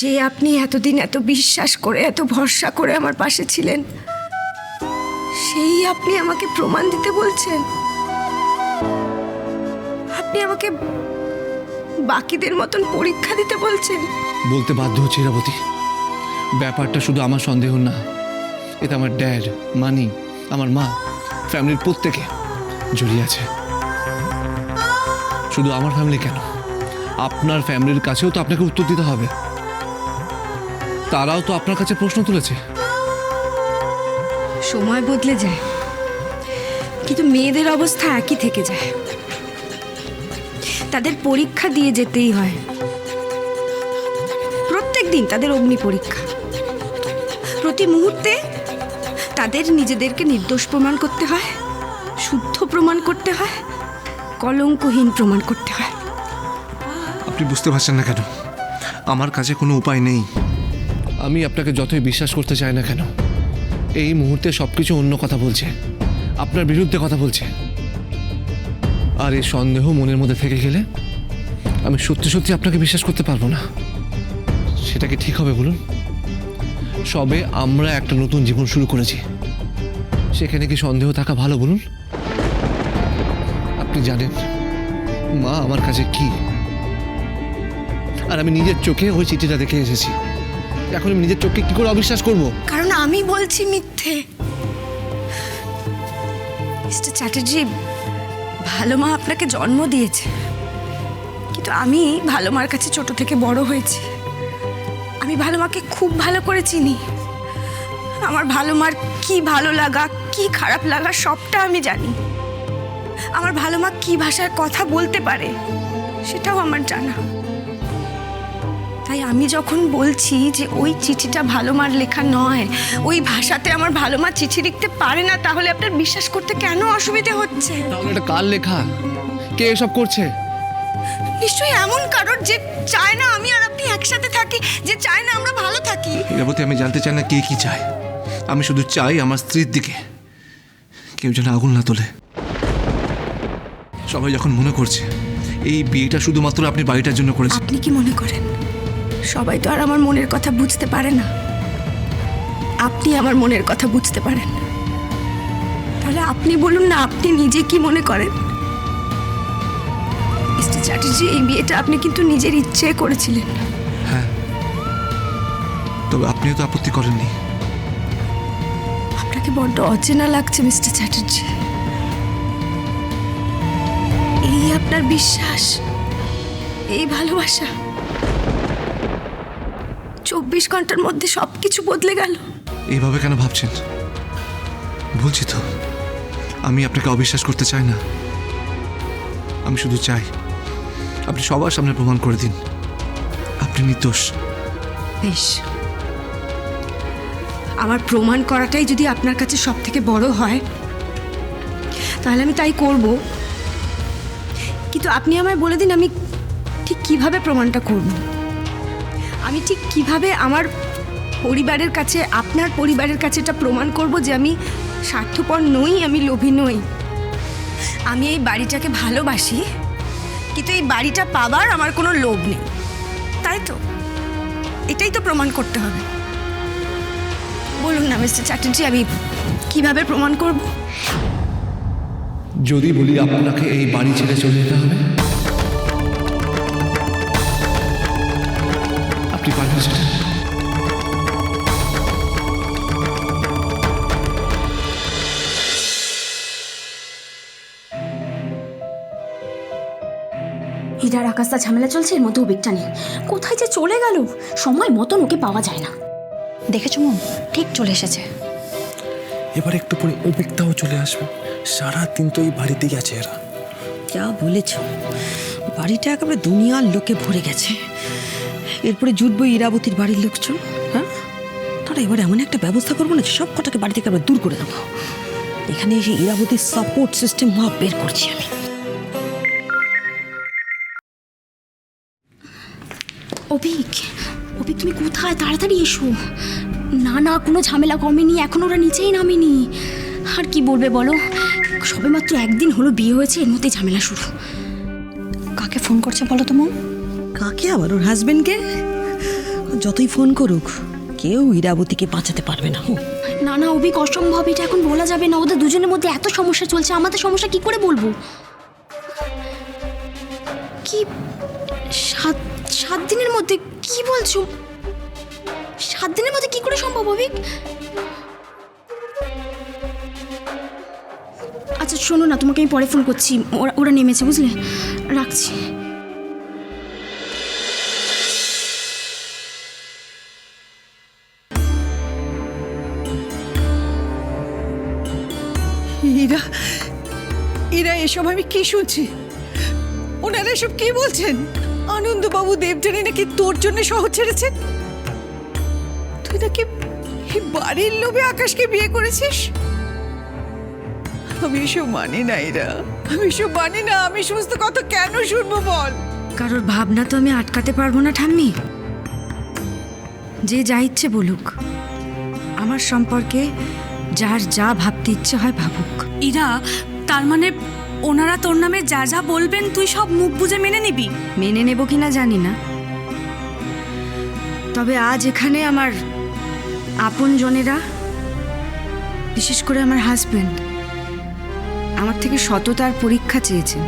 যে আপনি এতদিন এত বিশ্বাস করে এত ভরসা করে আমার পাশে ছিলেন, সেই আপনি আমাকে প্রমাণ দিতে বলছেন? আপনি আমাকে বাকিদের মতন পরীক্ষা দিতে বলছেন? বলতে বাধ্য হচ্ছে ইরাবতী, ব্যাপারটা শুধু আমার সন্দেহ না, এতে আমার ড্যাড, মানি, আমার মা, ফ্যামিলির প্রত্যেকে জড়িয়ে আছে। শুধু আমার ফ্যামিলি কেন, আপনার ফ্যামিলির কাছেও তো আপনাকে উত্তর দিতে হবে। তারাও তো আপনার কাছে প্রশ্ন তুলেছে। সময় বদলে যায়, কিন্তু মেয়েদের অবস্থা একই থেকে যায়। তাদের পরীক্ষা দিয়ে যেতেই হয়, প্রত্যেক দিন তাদের অগ্নি পরীক্ষা। প্রতি মুহূর্তে তাদের নিজেদেরকে নির্দোষ প্রমাণ করতে হয়, শুদ্ধ প্রমাণ করতে হয়, কলঙ্কহীন প্রমাণ করতে হয়। আপনি বুঝতে পারছেন না কেন? আমার কাছে কোনো উপায় নেই। আমি আপনাকে যতই বিশ্বাস করতে চাই না কেন, এই মুহূর্তে সবকিছু অন্য কথা বলছে, আপনার বিরুদ্ধে কথা বলছে। আর এই সন্দেহ মনের মধ্যে থেকে গেলে আমি সত্যি সত্যি আপনাকে বিশ্বাস করতে পারবো না। সেটা কি ঠিক হবে বলুন? সবে আমরা একটা নতুন জীবন শুরু করেছি, সেখানে কি সন্দেহ থাকা ভালো বলুন? আপনি জানেন মা আমার কাছে কি, আর আমি নিজের চোখে ওই চিঠিটা দেখে এসেছি। এখন আমি নিজের চোখকে কি করে অবিশ্বাস করব? কারণ আমি বলছি মিথ্যে। মিস্টার চ্যাটার্জি, ভালো মা আপনাকে জন্ম দিয়েছে, কিন্তু আমি ভালো মার কাছে ছোট থেকে বড় হয়েছি। আমি ভালো মাকে খুব ভালো করে চিনি। আমার ভালো মার কি ভালো লাগা কি খারাপ লাগা সবটা আমি জানি। আমার ভালো মা কি ভাষায় কথা বলতে পারে সেটাও আমার জানা। তাই আমি যখন বলছি যে ওই চিঠিটা ভালো মার লেখা নয়, ওই ভাষাতে আমার ভালো মা চিঠি লিখতে পারে না, তাহলে আপনার বিশ্বাস করতে কেন অসুবিধে হচ্ছে? তাহলে এটা কার লেখা? কে এসব করছে? নিশ্চয়ই এমন কারোর যে চায় না আমি আর আপনি একসাথে থাকি, যে চায় না আমরা ভালো থাকি। ইরাবতী, আমি জানতে চাই না কে কি চায়। আমি শুধু চাই আমার স্ত্রীর দিকে কেউ যেন আগুন না তোলে। সবাই যখন মনে করছে এই বিয়েটা শুধুমাত্র আপনি বাড়িটার জন্য করেছেন। আপনি কি মনে করেন সবাই তো আর আমার মনের কথা বুঝতে পারে না? আপনি আমার মনের কথা বুঝতে পারেন, তাহলে আপনি বলুন না আপনি নিজে কি মনে করেন? মিস্টার চ্যাটার্জি, এই বিয়েটা আপনি কিন্তু নিজের ইচ্ছে করেছিলেন। হ্যাঁ, তবে আপনিও তো আপত্তি করেননি। আপনাকে বড্ড অচেনা লাগছে মিস্টার চ্যাটার্জি। এই আপনার বিশ্বাস, এই ভালোবাসা 24 ঘন্টার মধ্যে সবকিছু বদলে গেল। এইভাবে কেন ভাবছেন? বলছি তো আমি আপনাকে অবিশ্বাস করতে চাই না। আমি শুধু চাই আপনি সবার সামনে প্রমাণ করে দিন আপনি নির্দোষ। বেশ, আমার প্রমাণ করাটাই যদি আপনার কাছে সব থেকে বড় হয় তাহলে আমি তাই করব। কিন্তু আপনি আমায় বলে দিন আমি ঠিক কিভাবে প্রমাণটা করব। আমি ঠিক কিভাবে আমার পরিবারের কাছে, আপনার পরিবারের কাছে এটা প্রমাণ করব যে আমি স্বার্থপর নই, আমি লোভী নই। আমি এই বাড়িটাকে ভালোবাসি, কিন্তু এই বাড়িটা পাবার আমার কোনো লোভ নেই, তাই তো? এটাই তো প্রমাণ করতে হবে। বলুন না মিস্টার চ্যাটার্জি, আমি কিভাবে প্রমাণ করব? যদি বলি আপনাকে এই বাড়ি ছেড়ে চলে যেতে হবে, আপনি পারবেন সেটা? হীরার আকাশটা ঝামেলা চলছে, এর মধ্যে অভিকটা নেই। কোথায় যে চলে গেল, সময় মতন ওকে পাওয়া যায় না। দেখেছো মন, ঠিক চলে এসেছে। এবার একটু পরে অভিকটাও চলে আসবে। সারাদিন তো এই বাড়িতেই আছে এরা। যা বলেছ, বাড়িটা একেবারে দুনিয়ার লোকে ভরে গেছে। এরপরে জুটবো ইরাবতীর বাড়ির লোকজন। হ্যাঁ, তারা এবার এমন একটা ব্যবস্থা করবো না সব কটাকে বাড়ি থেকে আবার দূর করে দেবো। এখানে এসে ইরাবতীর সাপোর্ট সিস্টেম বের করছি আমি। অভিক, অভিক তুমি কোথায়? তাড়াতাড়ি এসো। না না, কোনো ঝামেলা কমেনি, এখন ওরা নিচেই নামেনি। আর কি বলবে বলো, সবে মাত্র একদিন হলো বিয়ে হয়েছে, এর মধ্যে ঝামেলা শুরু। কাকে ফোন করছে বলো তো মন? কাকে আবার? ওর হাজবেন্ডকে? যতই ফোন করুক কেউ ইরাবতীকে বাঁচাতে পারবে না। না না অভিক, অসম্ভব, এটা এখন বলা যাবে না। ওদের দুজনের মধ্যে এত সমস্যা চলছে, আমাদের সমস্যা কি করে বলবো? কি 7 দিনের মধ্যে? কি বলছো? 7 দিনের মধ্যে কি করে সম্ভব অভিক? আচ্ছা শোনো না, তোমাকে আমি পরে ফোন করছি, ওরা নেমেছে, বুঝলে? রাখছি। ইরা, ইরা, এসব আমি কি শুনছি? ওনারা এসব কি বলছেন? আনন্দবাবু দেবযানী নাকি তোর জন্য শহর ছেড়েছেন? তুই নাকি এই বাড়ির লোভে আকাশকে বিয়ে করেছিস? আমি এসব মানি না ইরা, আমি এসব মানি না। আমি সমস্ত কথা কেন শুনবো বল? কারোর ভাবনা তো আমি আটকাতে পারবো না ঠাম্মি। যে যা ইচ্ছে বলুক, আমার সম্পর্কে যার যা ভাবতে ইচ্ছে হয় ভাবুক। ইরা, তার মানে ওনারা তোর নামে যা যা বলবেন তুই সব মুখ বুজে মেনে নিবি? মেনে নেব কিনা জানি না, তবে আজ এখানে আমার আপনজনেরা, বিশেষ করে আমার হাজবেন্ড, আমার থেকে সততার পরীক্ষা চেয়েছেন,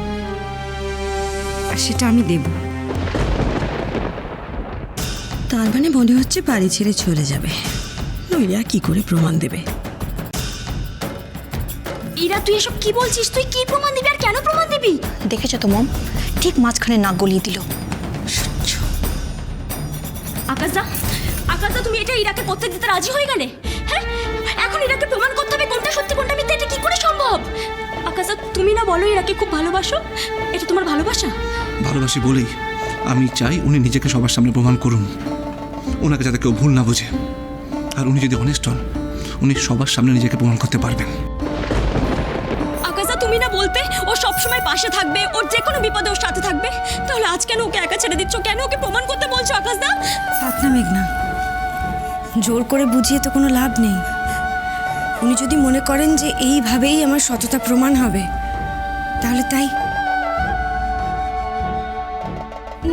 আর সেটা আমি দেব। তার মানে মনে হচ্ছে বাড়ি ছেড়ে চলে যাবে। নইলে আর কি করে প্রমাণ দেবে? ইরা, তুই এসব কি বলছিস? তুই কি প্রমাণ দিবি আর কেন প্রমাণ দিবি? দেখেছো তো মম, ঠিক মাঝখানে নাক গলিয়ে দিল। আকাশদা, আকাশদা, তুমি এটা ইরাকে করতে দিতে রাজি হয়ে গেলে? হ্যাঁ, এখন ইরাকে প্রমাণ করতে হবে কোনটা সত্যি কোনটা মিথ্যা। এটা কি করে সম্ভব? আকাশদা, তুমি না বলো ইরাকে খুব ভালোবাসো? এটা তোমার ভালোবাসা? ভালোবাসি বলেই আমি চাই উনি নিজেকে সবার সামনে প্রমাণ করুন, ওনাকে যাতে কেউ ভুল না বোঝে। আর উনি যদি অনেস্ট হন, উনি সবার সামনে নিজেকে প্রমাণ করতে পারবেন। আকাশদা, তুমি না বলতে ও সবসময় পাশে থাকবে, ওর যে কোনো বিপদে ওর সাথে থাকবে? তাহলে আজ কেন ওকে একা ছেড়ে দিচ্ছ? কেন ওকে প্রমাণ করতে বলছো আকাশদা? থাক না মেঘনা, জোর করে বুঝিয়ে তো কোনো লাভ নেই। উনি যদি মনে করেন যে এইভাবেই আমার সততা প্রমাণ হবে, তাহলে তাই।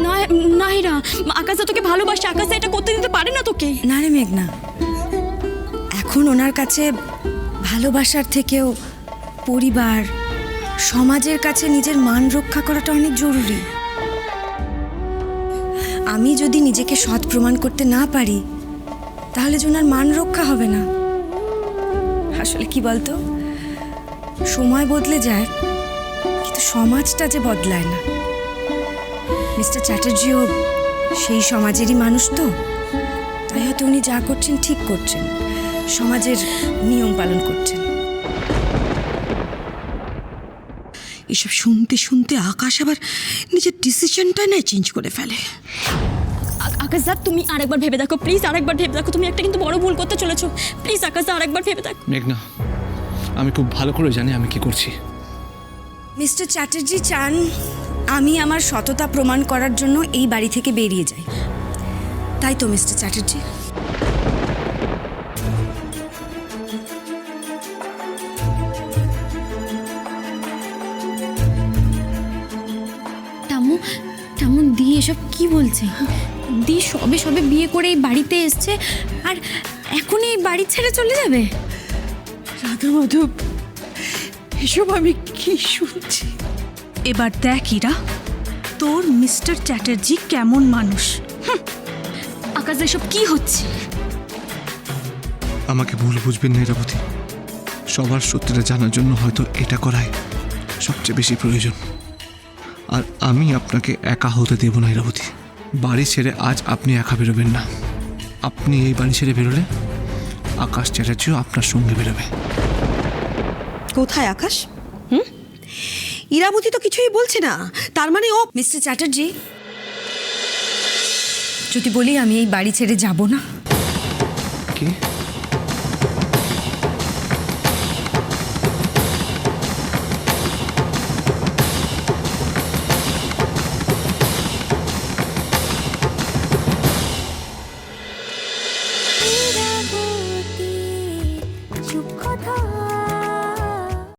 না না ইরা, আকাশদা তোকে ভালোবাসে, আকাশদা এটা করতে দিতে পারে না তোকে। না রে মেঘনা, এখন ওনার কাছে ভালোবাসার থেকেও পরিবার, সমাজের কাছে নিজের মান রক্ষা করাটা অনেক জরুরি। আমি যদি নিজেকে সৎ প্রমাণ করতে না পারি, তাহলে যে ওনার মান রক্ষা হবে না। আসলে কি বলতো, সময় বদলে যায় কিন্তু সমাজটা যে বদলায় না। মিস্টার চ্যাটার্জিও সেই সমাজেরই মানুষ, তো তাই হয়তো উনি যা করছেন ঠিক করছেন, সমাজের নিয়ম পালন করছেন। এসব শুনতে শুনতে আকাশ আবার নিজের ডিসিশনটা না চেঞ্জ করে ফেলে। আকাশদা, তুমি আরেকবার ভেবে দেখো প্লিজ, আরেকবার ভেবে দেখো। তুমি একটা কিন্তু বড় ভুল করতে চলেছো। প্লিজ আকাশদা, আরেকবার ভেবে দেখো। মেঘনা, আমি খুব ভালো করে জানি আমি কি করছি। মিস্টার চ্যাটার্জি চান আমি আমার সততা প্রমাণ করার জন্য এই বাড়ি থেকে বেরিয়ে যাই, তাই তো মিস্টার চ্যাটার্জি? টামু, টামু দি এসব কি বলছে? দি সবে সবে বিয়ে করে এই বাড়িতে এসছে, আর এখনই এই বাড়ি ছেড়ে চলে যাবে? রাধা মাধব, এসব আমি কি শুনছি? এবার দেখ ইরা, তোর মিস্টার চ্যাটার্জি কেমন মানুষ। আকাশ, এসব কি হচ্ছে? আমাকে ভুল বুঝবেন না ইরাবতী, সবার সত্যিটা জানার জন্য হয়তো এটা করাই সবচেয়ে বেশি প্রয়োজন। আর আমি আপনাকে একা হতে দেব না ইরাবতী। বাড়ি ছেড়ে আজ আপনি একা বেরোবেন না। আপনি এই বাড়ি ছেড়ে বেরোলে আকাশ চ্যাটার্জিও আপনার সঙ্গে বেরোবে। কোথায় আকাশ? ইরাবতী তো কিছুই বলছে না, তার মানে ও... মিস্টার চ্যাটার্জি, যদি বলি আমি এই বাড়ি ছেড়ে যাব না? কি?